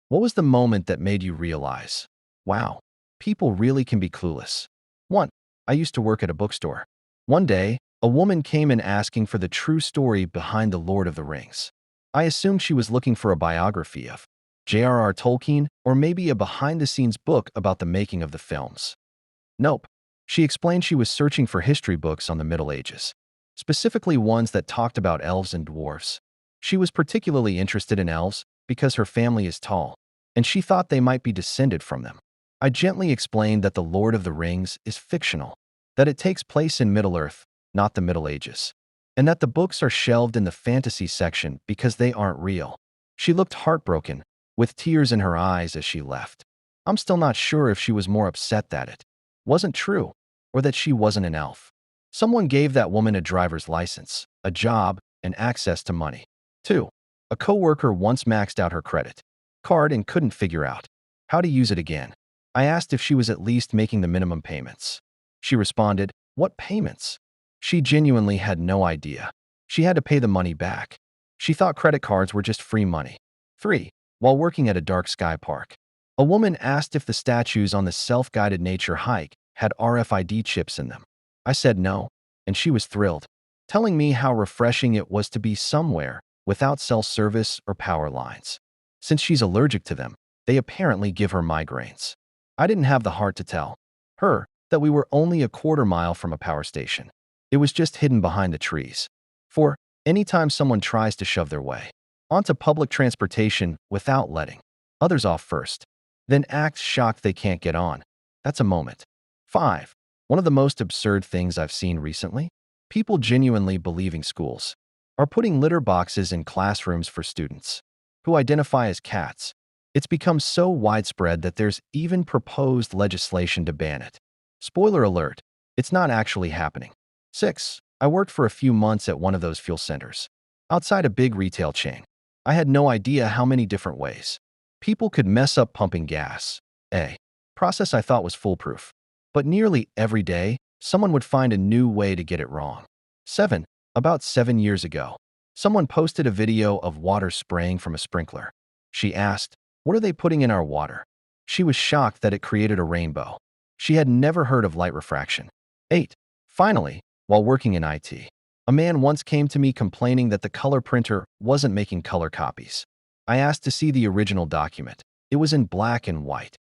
What was the moment that made you realize, wow, people really can be clueless? 1. I used to work at a bookstore. One day, a woman came in asking for the true story behind The Lord of the Rings. I assumed she was looking for a biography of J.R.R. Tolkien or maybe a behind-the-scenes book about the making of the films. Nope. She explained she was searching for history books on the Middle Ages, specifically ones that talked about elves and dwarves. She was particularly interested in elves because her family is tall, and she thought they might be descended from them. I gently explained that The Lord of the Rings is fictional, that it takes place in Middle-earth, not the Middle Ages, and that the books are shelved in the fantasy section because they aren't real. She looked heartbroken, with tears in her eyes as she left. I'm still not sure if she was more upset that it wasn't true or that she wasn't an elf. Someone gave that woman a driver's license, a job, and access to money. 2. A coworker once maxed out her credit card and couldn't figure out how to use it again. I asked if she was at least making the minimum payments. She responded, "What payments?" She genuinely had no idea. She had to pay the money back. She thought credit cards were just free money. 3. While working at a dark sky park, a woman asked if the statues on the self-guided nature hike had RFID chips in them. I said no, and she was thrilled, telling me how refreshing it was to be somewhere without cell service or power lines. Since she's allergic to them, they apparently give her migraines. I didn't have the heart to tell her that we were only a quarter mile from a power station. It was just hidden behind the trees. 4. Anytime someone tries to shove their way onto public transportation without letting others off first, then acts shocked they can't get on, that's a moment. 5. One of the most absurd things I've seen recently? People genuinely believing schools are putting litter boxes in classrooms for students who identify as cats. It's become so widespread that there's even proposed legislation to ban it. Spoiler alert, it's not actually happening. 6. I worked for a few months at one of those fuel centers outside a big retail chain. I had no idea how many different ways people could mess up pumping gas. A process I thought was foolproof. But nearly every day, someone would find a new way to get it wrong. 7. About 7 years ago, someone posted a video of water spraying from a sprinkler. She asked, "What are they putting in our water?" She was shocked that it created a rainbow. She had never heard of light refraction. 8. Finally, while working in IT, a man once came to me complaining that the color printer wasn't making color copies. I asked to see the original document. It was in black and white.